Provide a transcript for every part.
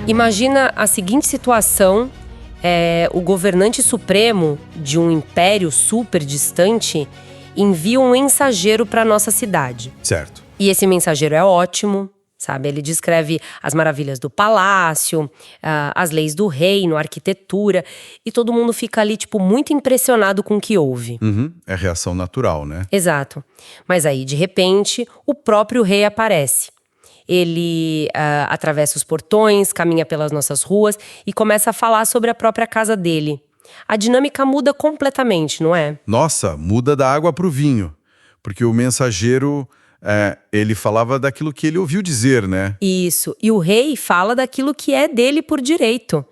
Imagina a seguinte situação: o governante supremo de um império super distante envia um mensageiro para nossa cidade. Certo. E esse mensageiro é ótimo, sabe? Ele descreve as maravilhas do palácio, as leis do reino, a arquitetura. E todo mundo fica ali, muito impressionado com o que ouve. É reação natural, né? Exato. Mas aí, de repente, o próprio rei aparece. Ele atravessa os portões, caminha pelas nossas ruas e começa a falar sobre a própria casa dele. A dinâmica muda completamente, não é? Nossa, muda da água pro vinho. Porque o mensageiro, ele falava daquilo que ele ouviu dizer, né? Isso. E o rei fala daquilo que é dele por direito.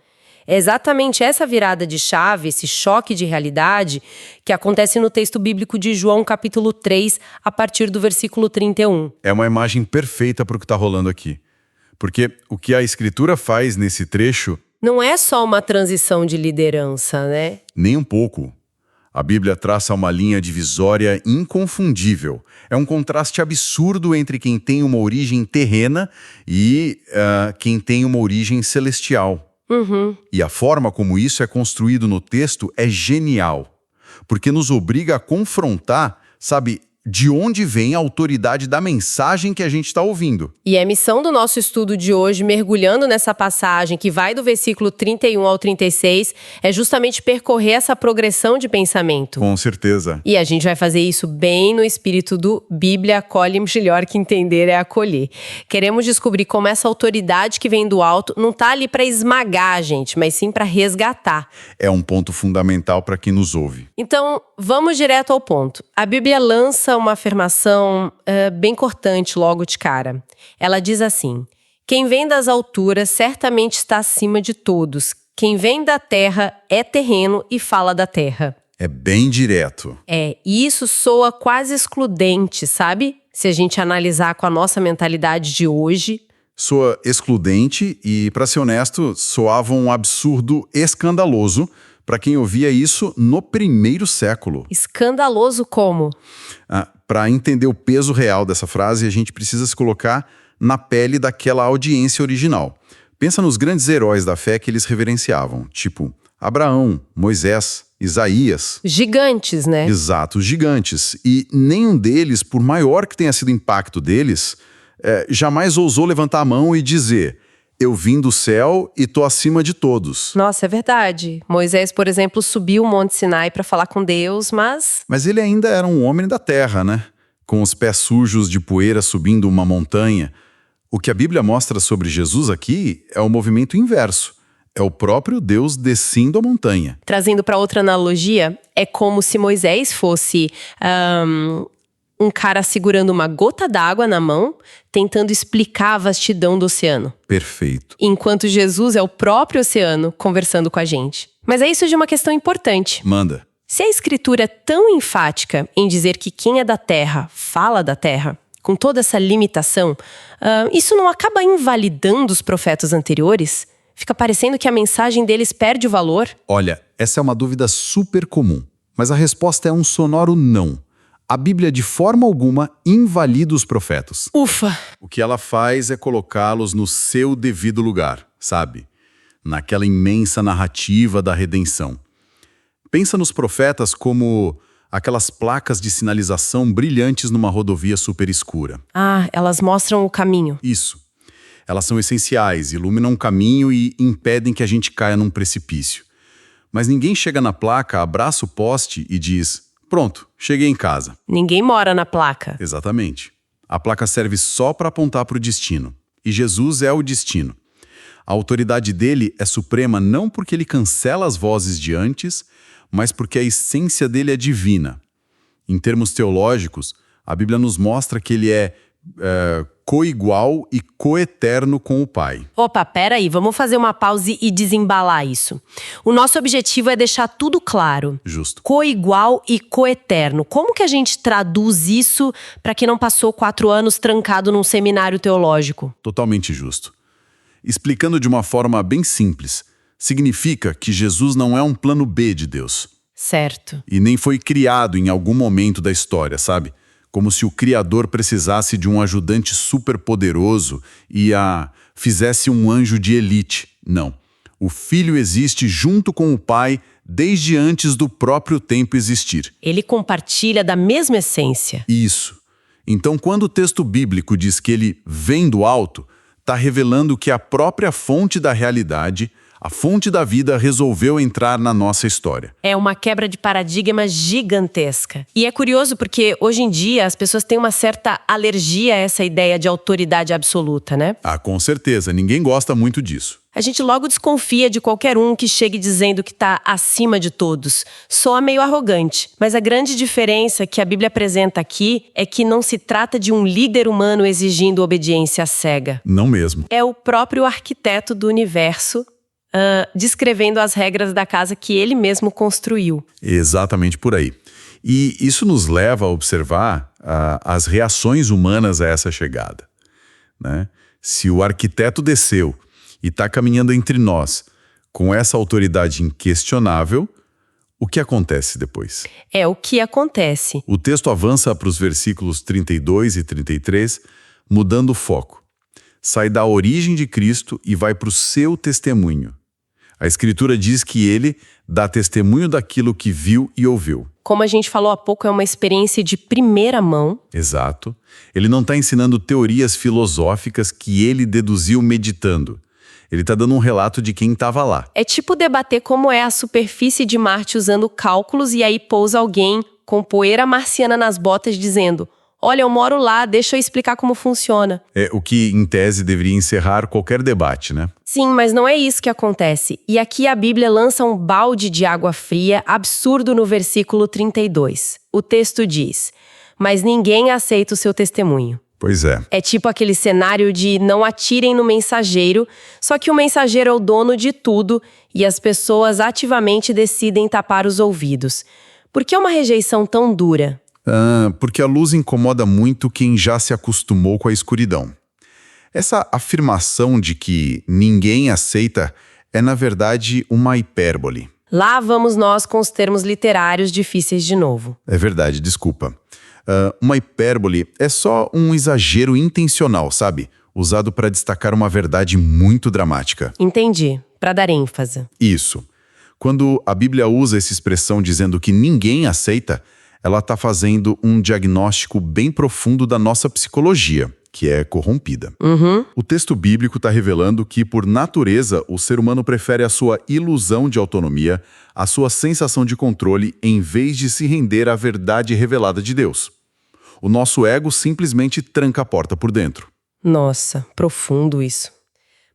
É exatamente essa virada de chave, esse choque de realidade, que acontece no texto bíblico de João, capítulo 3, a partir do versículo 31. É uma imagem perfeita para o que está rolando aqui. Porque o que a Escritura faz nesse trecho... Não é só uma transição de liderança, né? Nem um pouco. A Bíblia traça uma linha divisória inconfundível. É um contraste absurdo entre quem tem uma origem terrena e quem tem uma origem celestial. E a forma como isso é construído no texto é genial, porque nos obriga a confrontar, sabe, de onde vem a autoridade da mensagem que a gente está ouvindo. E a missão do nosso estudo de hoje, mergulhando nessa passagem que vai do versículo 31 ao 36, é justamente percorrer essa progressão de pensamento. Com certeza. E a gente vai fazer isso bem no espírito do Bíblia acolhe melhor que entender é acolher. Queremos descobrir como essa autoridade que vem do alto não está ali para esmagar a gente, mas sim para resgatar. É um ponto fundamental para quem nos ouve. Então, vamos direto ao ponto. A Bíblia lança uma afirmação bem cortante logo de cara. Ela diz assim: quem vem das alturas certamente está acima de todos. Quem vem da terra é terreno e fala da terra. É bem direto. E isso soa quase excludente, sabe? Se a gente analisar com a nossa mentalidade de hoje. Soa excludente e, para ser honesto, soava um absurdo escandaloso para quem ouvia isso no primeiro século. Escandaloso como? Para entender o peso real dessa frase, a gente precisa se colocar na pele daquela audiência original. Pensa nos grandes heróis da fé que eles reverenciavam, tipo Abraão, Moisés, Isaías. Gigantes, né? Exato, gigantes. E nenhum deles, por maior que tenha sido o impacto deles, jamais ousou levantar a mão e dizer: eu vim do céu e tô acima de todos. Nossa, é verdade. Moisés, por exemplo, subiu o Monte Sinai para falar com Deus, mas... Mas ele ainda era um homem da terra, né? Com os pés sujos de poeira subindo uma montanha. O que a Bíblia mostra sobre Jesus aqui é o movimento inverso. É o próprio Deus descendo a montanha. Trazendo para outra analogia, é como se Moisés fosse um cara segurando uma gota d'água na mão, tentando explicar a vastidão do oceano. Perfeito. Enquanto Jesus é o próprio oceano conversando com a gente. Mas aí surge uma questão importante. Manda. Se a Escritura é tão enfática em dizer que quem é da terra fala da terra, com toda essa limitação, isso não acaba invalidando os profetas anteriores? Fica parecendo que a mensagem deles perde o valor? Olha, essa é uma dúvida super comum, mas a resposta é um sonoro não. A Bíblia, de forma alguma, invalida os profetas. Ufa! O que ela faz é colocá-los no seu devido lugar, sabe? Naquela imensa narrativa da redenção. Pensa nos profetas como aquelas placas de sinalização brilhantes numa rodovia super escura. Elas mostram o caminho. Isso. Elas são essenciais, iluminam um caminho e impedem que a gente caia num precipício. Mas ninguém chega na placa, abraça o poste e diz: pronto, cheguei em casa. Ninguém mora na placa. Exatamente. A placa serve só para apontar para o destino. E Jesus é o destino. A autoridade dele é suprema não porque ele cancela as vozes de antes, mas porque a essência dele é divina. Em termos teológicos, a Bíblia nos mostra que ele é coigual e coeterno com o Pai. Opa, peraí, vamos fazer uma pausa e desembalar isso. O nosso objetivo é deixar tudo claro. Justo. Coigual e coeterno. Como que a gente traduz isso para quem não passou 4 anos trancado num seminário teológico? Totalmente justo. Explicando de uma forma bem simples, significa que Jesus não é um plano B de Deus. Certo. E nem foi criado em algum momento da história, sabe? Como se o Criador precisasse de um ajudante superpoderoso e fizesse um anjo de elite. Não. O Filho existe junto com o Pai desde antes do próprio tempo existir. Ele compartilha da mesma essência. Isso. Então, quando o texto bíblico diz que ele vem do alto, está revelando que a própria fonte da realidade, a fonte da vida, resolveu entrar na nossa história. É uma quebra de paradigma gigantesca. E é curioso porque, hoje em dia, as pessoas têm uma certa alergia a essa ideia de autoridade absoluta, né? Ah, com certeza. Ninguém gosta muito disso. A gente logo desconfia de qualquer um que chegue dizendo que está acima de todos. Soa meio arrogante. Mas a grande diferença que a Bíblia apresenta aqui é que não se trata de um líder humano exigindo obediência cega. Não mesmo. É o próprio arquiteto do universo descrevendo as regras da casa que ele mesmo construiu. Exatamente por aí. E isso nos leva a observar as reações humanas a essa chegada, né? Se o arquiteto desceu e está caminhando entre nós com essa autoridade inquestionável, o que acontece depois? O que acontece. O texto avança para os versículos 32 e 33, mudando o foco. Sai da origem de Cristo e vai para o seu testemunho. A Escritura diz que ele dá testemunho daquilo que viu e ouviu. Como a gente falou há pouco, é uma experiência de primeira mão. Exato. Ele não está ensinando teorias filosóficas que ele deduziu meditando. Ele está dando um relato de quem estava lá. É tipo debater como é a superfície de Marte usando cálculos e aí pousa alguém com poeira marciana nas botas dizendo: olha, eu moro lá, deixa eu explicar como funciona. É o que, em tese, deveria encerrar qualquer debate, né? Sim, mas não é isso que acontece. E aqui a Bíblia lança um balde de água fria absurdo no versículo 32. O texto diz: mas ninguém aceita o seu testemunho. Pois é. É tipo aquele cenário de não atirem no mensageiro, só que o mensageiro é o dono de tudo e as pessoas ativamente decidem tapar os ouvidos. Por que uma rejeição tão dura? Porque a luz incomoda muito quem já se acostumou com a escuridão. Essa afirmação de que ninguém aceita é, na verdade, uma hipérbole. Lá vamos nós com os termos literários difíceis de novo. É verdade, desculpa. Uma hipérbole é só um exagero intencional, sabe? Usado para destacar uma verdade muito dramática. Entendi, para dar ênfase. Isso. Quando a Bíblia usa essa expressão dizendo que ninguém aceita, ela está fazendo um diagnóstico bem profundo da nossa psicologia, que é corrompida. O texto bíblico está revelando que, por natureza, o ser humano prefere a sua ilusão de autonomia, a sua sensação de controle, em vez de se render à verdade revelada de Deus. O nosso ego simplesmente tranca a porta por dentro. Nossa, profundo isso.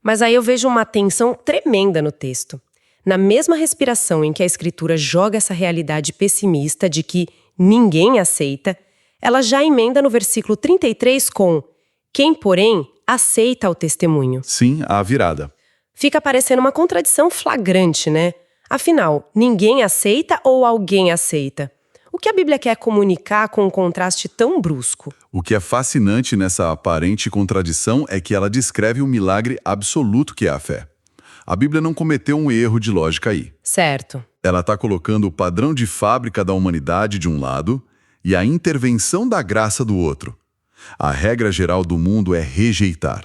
Mas aí eu vejo uma tensão tremenda no texto. Na mesma respiração em que a Escritura joga essa realidade pessimista de que ninguém aceita, ela já emenda no versículo 33 com: quem, porém, aceita o testemunho. Sim, a virada. Fica parecendo uma contradição flagrante, né? Afinal, ninguém aceita ou alguém aceita? O que a Bíblia quer comunicar com um contraste tão brusco? O que é fascinante nessa aparente contradição é que ela descreve um milagre absoluto que é a fé. A Bíblia não cometeu um erro de lógica aí. Certo. Ela está colocando o padrão de fábrica da humanidade de um lado e a intervenção da graça do outro. A regra geral do mundo é rejeitar.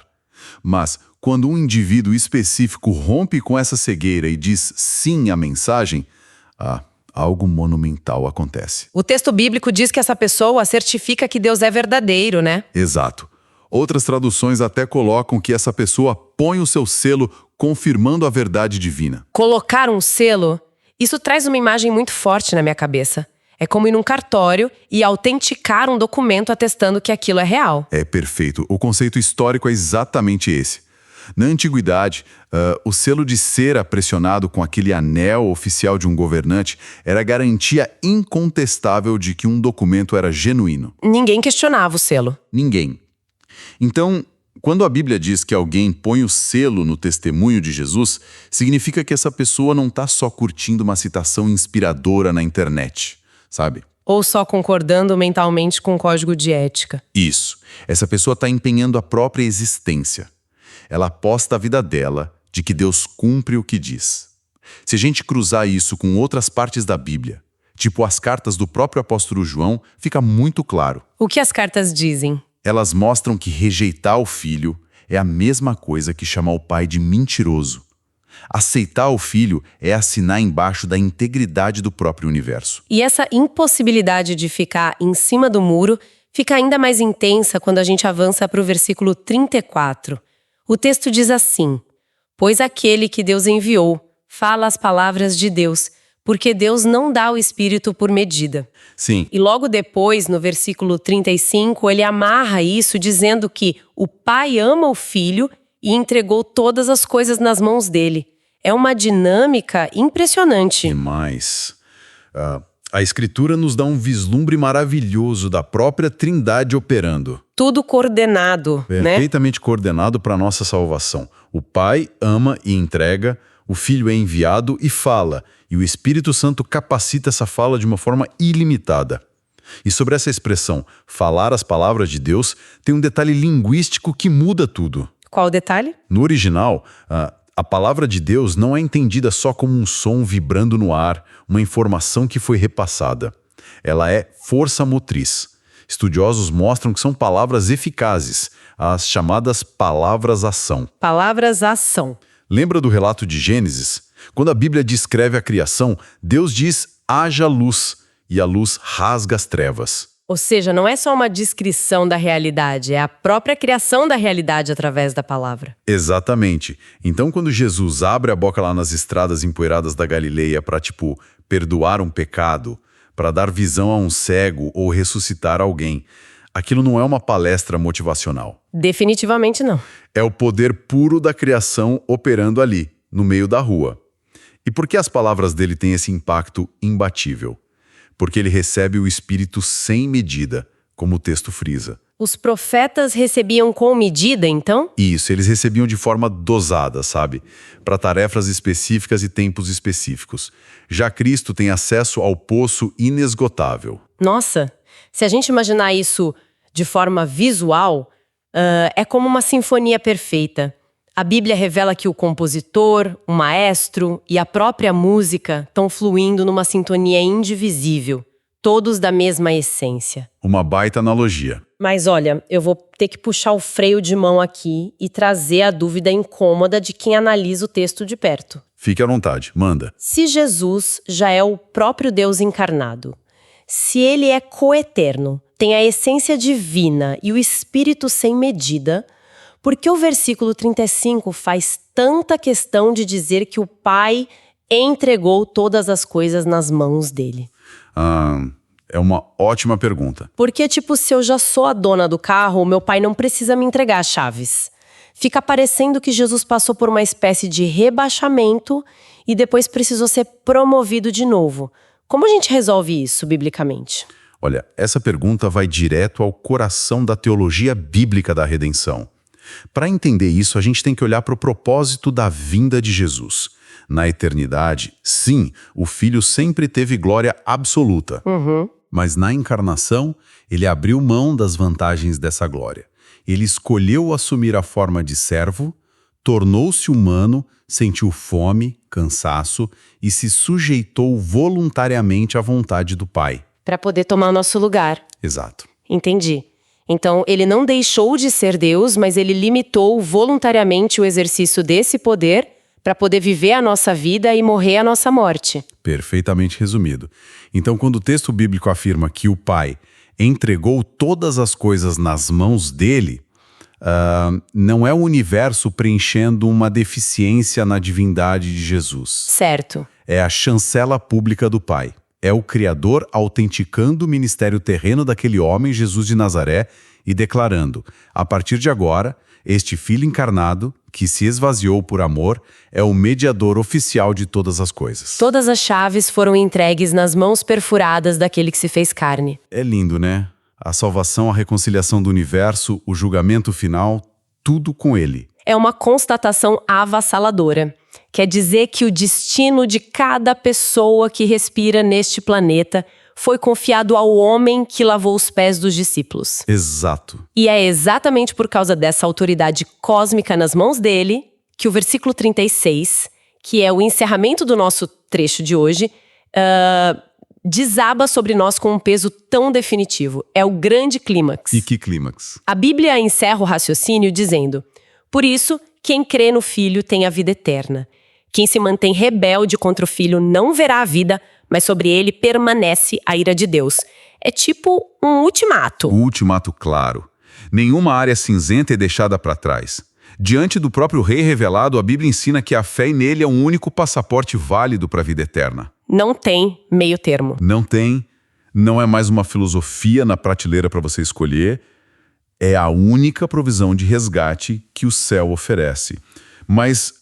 Mas, quando um indivíduo específico rompe com essa cegueira e diz sim à mensagem, algo monumental acontece. O texto bíblico diz que essa pessoa certifica que Deus é verdadeiro, né? Exato. Outras traduções até colocam que essa pessoa põe o seu selo confirmando a verdade divina. Colocar um selo? Isso traz uma imagem muito forte na minha cabeça. É como ir num cartório e autenticar um documento atestando que aquilo é real. É perfeito. O conceito histórico é exatamente esse. Na antiguidade, o selo de cera pressionado com aquele anel oficial de um governante era garantia incontestável de que um documento era genuíno. Ninguém questionava o selo. Ninguém. Então, quando a Bíblia diz que alguém põe o selo no testemunho de Jesus, significa que essa pessoa não está só curtindo uma citação inspiradora na internet, sabe? Ou só concordando mentalmente com o código de ética. Isso. Essa pessoa está empenhando a própria existência. Ela aposta a vida dela de que Deus cumpre o que diz. Se a gente cruzar isso com outras partes da Bíblia, tipo as cartas do próprio apóstolo João, fica muito claro. O que as cartas dizem? Elas mostram que rejeitar o Filho é a mesma coisa que chamar o pai de mentiroso. Aceitar o filho é assinar embaixo da integridade do próprio universo. E essa impossibilidade de ficar em cima do muro fica ainda mais intensa quando a gente avança para o versículo 34. O texto diz assim: pois aquele que Deus enviou fala as palavras de Deus, porque Deus não dá o Espírito por medida. Sim. E logo depois, no versículo 35, ele amarra isso dizendo que o Pai ama o Filho e entregou todas as coisas nas mãos dele. É uma dinâmica impressionante. Demais. A Escritura nos dá um vislumbre maravilhoso da própria Trindade operando. Tudo coordenado, né? Perfeitamente coordenado para a nossa salvação. O Pai ama e entrega, o Filho é enviado e fala, e o Espírito Santo capacita essa fala de uma forma ilimitada. E sobre essa expressão, falar as palavras de Deus, tem um detalhe linguístico que muda tudo. Qual o detalhe? No original, a palavra de Deus não é entendida só como um som vibrando no ar, uma informação que foi repassada. Ela é força motriz. Estudiosos mostram que são palavras eficazes, as chamadas palavras-ação. Palavras-ação. Lembra do relato de Gênesis? Quando a Bíblia descreve a criação, Deus diz, haja luz, e a luz rasga as trevas. Ou seja, não é só uma descrição da realidade, é a própria criação da realidade através da palavra. Exatamente. Então, quando Jesus abre a boca lá nas estradas empoeiradas da Galileia para, perdoar um pecado, para dar visão a um cego ou ressuscitar alguém, aquilo não é uma palestra motivacional. Definitivamente não. É o poder puro da criação operando ali, no meio da rua. E por que as palavras dele têm esse impacto imbatível? Porque ele recebe o Espírito sem medida, como o texto frisa. Os profetas recebiam com medida, então? Isso, eles recebiam de forma dosada, sabe? Para tarefas específicas e tempos específicos. Já Cristo tem acesso ao poço inesgotável. Nossa, se a gente imaginar isso de forma visual, é como uma sinfonia perfeita. A Bíblia revela que o compositor, o maestro e a própria música estão fluindo numa sintonia indivisível, todos da mesma essência. Uma baita analogia. Mas olha, eu vou ter que puxar o freio de mão aqui e trazer a dúvida incômoda de quem analisa o texto de perto. Fique à vontade, manda. Se Jesus já é o próprio Deus encarnado, se ele é coeterno, tem a essência divina e o Espírito sem medida, por que o versículo 35 faz tanta questão de dizer que o Pai entregou todas as coisas nas mãos dele? É uma ótima pergunta. Porque, se eu já sou a dona do carro, o meu pai não precisa me entregar as chaves. Fica parecendo que Jesus passou por uma espécie de rebaixamento e depois precisou ser promovido de novo. Como a gente resolve isso, biblicamente? Olha, essa pergunta vai direto ao coração da teologia bíblica da redenção. Para entender isso, a gente tem que olhar para o propósito da vinda de Jesus. Na eternidade, sim, o Filho sempre teve glória absoluta. Mas na encarnação, ele abriu mão das vantagens dessa glória. Ele escolheu assumir a forma de servo, tornou-se humano, sentiu fome, cansaço e se sujeitou voluntariamente à vontade do Pai. Para poder tomar o nosso lugar. Exato. Entendi. Então, ele não deixou de ser Deus, mas ele limitou voluntariamente o exercício desse poder para poder viver a nossa vida e morrer a nossa morte. Perfeitamente resumido. Então, quando o texto bíblico afirma que o Pai entregou todas as coisas nas mãos dele, não é o universo preenchendo uma deficiência na divindade de Jesus. Certo. É a chancela pública do Pai. É o Criador autenticando o ministério terreno daquele homem, Jesus de Nazaré, e declarando, a partir de agora, este Filho encarnado, que se esvaziou por amor, é o mediador oficial de todas as coisas. Todas as chaves foram entregues nas mãos perfuradas daquele que se fez carne. É lindo, né? A salvação, a reconciliação do universo, o julgamento final, tudo com ele. É uma constatação avassaladora. Quer dizer que o destino de cada pessoa que respira neste planeta foi confiado ao homem que lavou os pés dos discípulos. Exato. E é exatamente por causa dessa autoridade cósmica nas mãos dele que o versículo 36, que é o encerramento do nosso trecho de hoje, desaba sobre nós com um peso tão definitivo. É o grande clímax. E que clímax? A Bíblia encerra o raciocínio dizendo: Por isso, quem crê no Filho tem a vida eterna. Quem se mantém rebelde contra o Filho não verá a vida, mas sobre ele permanece a ira de Deus. É tipo um ultimato. O ultimato claro. Nenhuma área cinzenta é deixada para trás. Diante do próprio Rei revelado, a Bíblia ensina que a fé nele é o único passaporte válido para a vida eterna. Não tem meio termo. Não tem, não é mais uma filosofia na prateleira para você escolher. É a única provisão de resgate que o céu oferece. Mas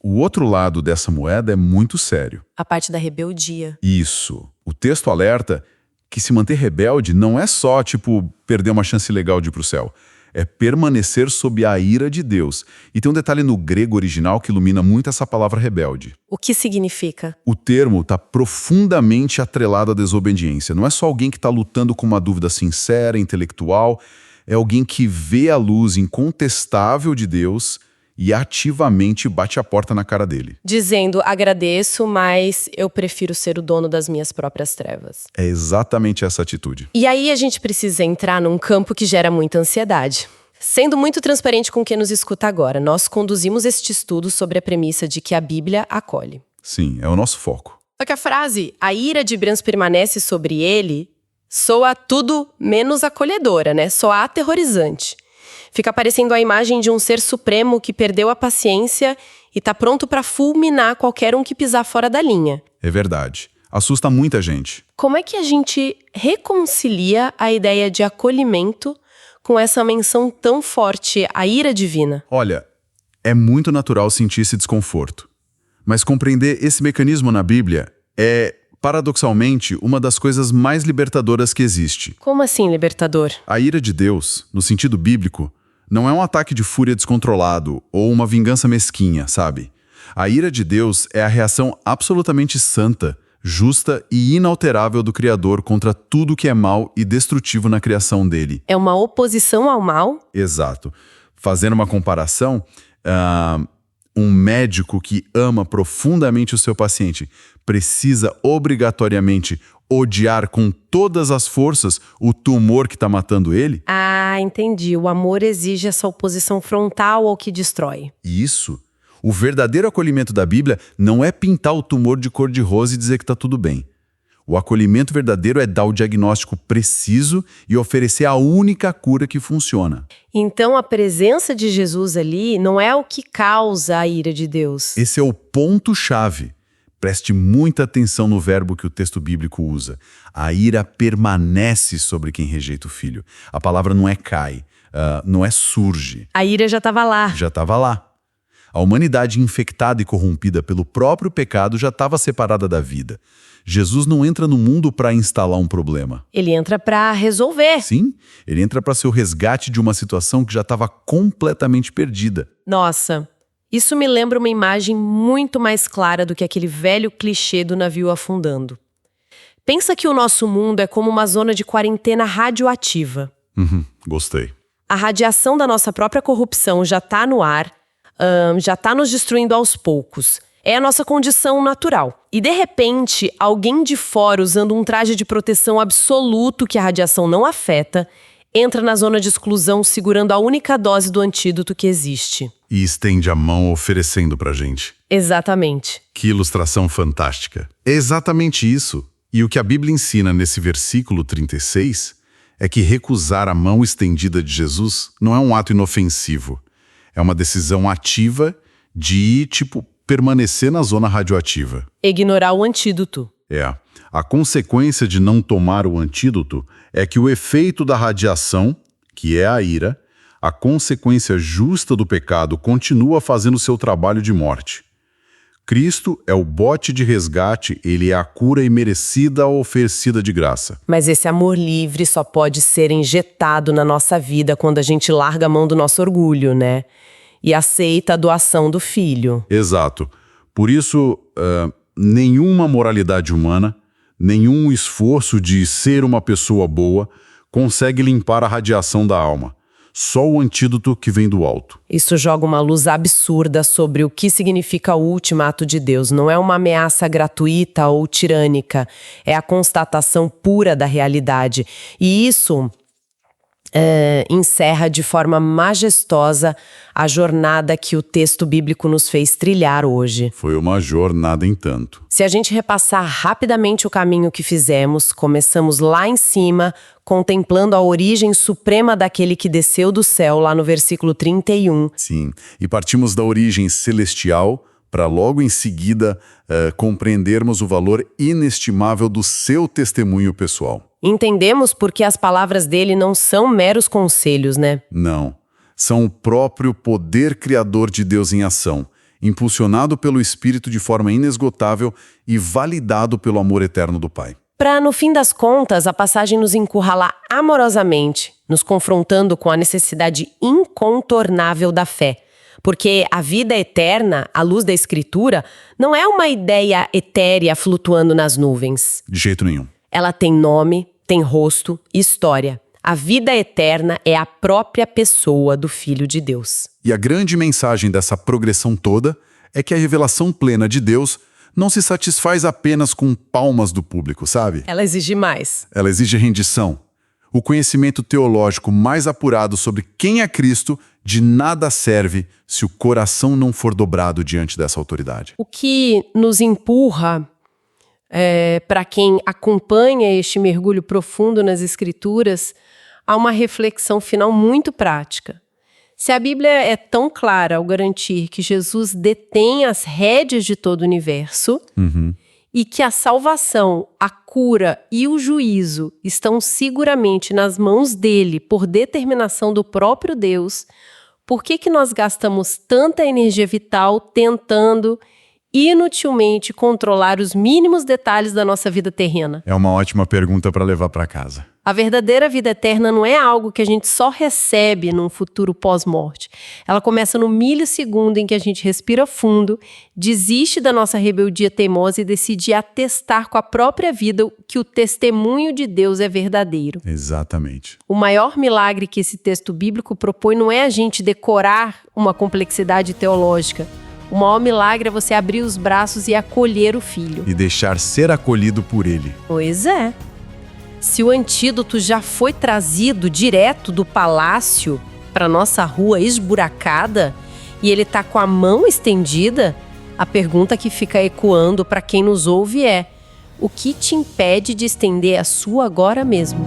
o outro lado dessa moeda é muito sério. A parte da rebeldia. Isso. O texto alerta que se manter rebelde não é só, perder uma chance legal de ir para o céu. É permanecer sob a ira de Deus. E tem um detalhe no grego original que ilumina muito essa palavra rebelde. O que significa? O termo está profundamente atrelado à desobediência. Não é só alguém que está lutando com uma dúvida sincera, intelectual. É alguém que vê a luz incontestável de Deus e ativamente bate a porta na cara dele. Dizendo, agradeço, mas eu prefiro ser o dono das minhas próprias trevas. É exatamente essa atitude. E aí a gente precisa entrar num campo que gera muita ansiedade. Sendo muito transparente com quem nos escuta agora, nós conduzimos este estudo sobre a premissa de que a Bíblia acolhe. Sim, é o nosso foco. Só que a frase, a ira de Deus permanece sobre ele, soa tudo menos acolhedora, né? Soa aterrorizante. Fica parecendo a imagem de um ser supremo que perdeu a paciência e está pronto para fulminar qualquer um que pisar fora da linha. É verdade. Assusta muita gente. Como é que a gente reconcilia a ideia de acolhimento com essa menção tão forte à ira divina? Olha, é muito natural sentir esse desconforto. Mas compreender esse mecanismo na Bíblia é, paradoxalmente, uma das coisas mais libertadoras que existe. Como assim, libertador? A ira de Deus, no sentido bíblico, não é um ataque de fúria descontrolado ou uma vingança mesquinha, sabe? A ira de Deus é a reação absolutamente santa, justa e inalterável do Criador contra tudo que é mal e destrutivo na criação dele. É uma oposição ao mal? Exato. Fazendo uma comparação, um médico que ama profundamente o seu paciente precisa obrigatoriamente odiar com todas as forças o tumor que está matando ele? Ah, entendi. O amor exige essa oposição frontal ao que destrói. Isso. O verdadeiro acolhimento da Bíblia não é pintar o tumor de cor-de-rosa e dizer que está tudo bem. O acolhimento verdadeiro é dar o diagnóstico preciso e oferecer a única cura que funciona. Então a presença de Jesus ali não é o que causa a ira de Deus. Esse é o ponto-chave. Preste muita atenção no verbo que o texto bíblico usa. A ira permanece sobre quem rejeita o filho. A palavra não é cai, não é surge. A ira já estava lá. Já estava lá. A humanidade infectada e corrompida pelo próprio pecado já estava separada da vida. Jesus não entra no mundo para instalar um problema. Ele entra para resolver. Sim, ele entra para ser o resgate de uma situação que já estava completamente perdida. Nossa, isso me lembra uma imagem muito mais clara do que aquele velho clichê do navio afundando. Pensa que o nosso mundo é como uma zona de quarentena radioativa. Gostei. A radiação da nossa própria corrupção já está no ar, já está nos destruindo aos poucos. É a nossa condição natural. E, de repente, alguém de fora, usando um traje de proteção absoluto que a radiação não afeta, entra na zona de exclusão segurando a única dose do antídoto que existe. E estende a mão oferecendo pra gente. Exatamente. Que ilustração fantástica. É exatamente isso. E o que a Bíblia ensina nesse versículo 36 é que recusar a mão estendida de Jesus não é um ato inofensivo. É uma decisão ativa de, permanecer na zona radioativa. Ignorar o antídoto. A consequência de não tomar o antídoto é que o efeito da radiação, que é a ira, a consequência justa do pecado, continua fazendo seu trabalho de morte. Cristo é o bote de resgate, ele é a cura imerecida oferecida de graça. Mas esse amor livre só pode ser injetado na nossa vida quando a gente larga a mão do nosso orgulho, né? E aceita a doação do filho. Exato. Por isso, nenhuma moralidade humana, nenhum esforço de ser uma pessoa boa consegue limpar a radiação da alma. Só o antídoto que vem do alto. Isso joga uma luz absurda sobre o que significa o ultimato de Deus. Não é uma ameaça gratuita ou tirânica. É a constatação pura da realidade. E isso encerra de forma majestosa a jornada que o texto bíblico nos fez trilhar hoje. Foi uma jornada em tanto. Se a gente repassar rapidamente o caminho que fizemos, começamos lá em cima, contemplando a origem suprema daquele que desceu do céu, lá no versículo 31. Sim, e partimos da origem celestial para logo em seguida compreendermos o valor inestimável do seu testemunho pessoal. Entendemos porque as palavras dele não são meros conselhos, né? Não, são o próprio poder criador de Deus em ação, impulsionado pelo Espírito de forma inesgotável e validado pelo amor eterno do Pai. Para, no fim das contas, a passagem nos encurralar amorosamente, nos confrontando com a necessidade incontornável da fé. Porque a vida eterna, à luz da Escritura, não é uma ideia etérea flutuando nas nuvens. De jeito nenhum. Ela tem nome, tem rosto e história. A vida eterna é a própria pessoa do Filho de Deus. E a grande mensagem dessa progressão toda é que a revelação plena de Deus não se satisfaz apenas com palmas do público, sabe? Ela exige mais. Ela exige rendição. O conhecimento teológico mais apurado sobre quem é Cristo de nada serve se o coração não for dobrado diante dessa autoridade. O que nos empurra, para quem acompanha este mergulho profundo nas Escrituras, a uma reflexão final muito prática. Se a Bíblia é tão clara ao garantir que Jesus detém as rédeas de todo o universo, e que a salvação, a cura e o juízo estão seguramente nas mãos dele por determinação do próprio Deus, por que nós gastamos tanta energia vital tentando inutilmente controlar os mínimos detalhes da nossa vida terrena? É uma ótima pergunta para levar para casa. A verdadeira vida eterna não é algo que a gente só recebe num futuro pós-morte. Ela começa no milissegundo em que a gente respira fundo, desiste da nossa rebeldia teimosa e decide atestar com a própria vida que o testemunho de Deus é verdadeiro. Exatamente. O maior milagre que esse texto bíblico propõe não é a gente decorar uma complexidade teológica. O maior milagre é você abrir os braços e acolher o filho. E deixar ser acolhido por ele. Pois é. Se o antídoto já foi trazido direto do palácio para nossa rua esburacada e ele está com a mão estendida, a pergunta que fica ecoando para quem nos ouve é: o que te impede de estender a sua agora mesmo?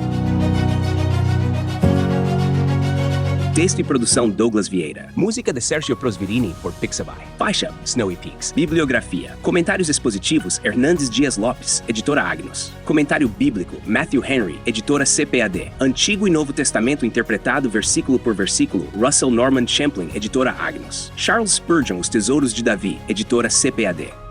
Texto e produção Douglas Vieira. Música de Sergio Prosverini por Pixabay. Faixa Snowy Peaks. Bibliografia. Comentários expositivos Hernandes Dias Lopes, editora Agnos. Comentário bíblico Matthew Henry, editora CPAD. Antigo e Novo Testamento interpretado versículo por versículo Russell Norman Champlin, editora Agnos. Charles Spurgeon, Os Tesouros de Davi, editora CPAD.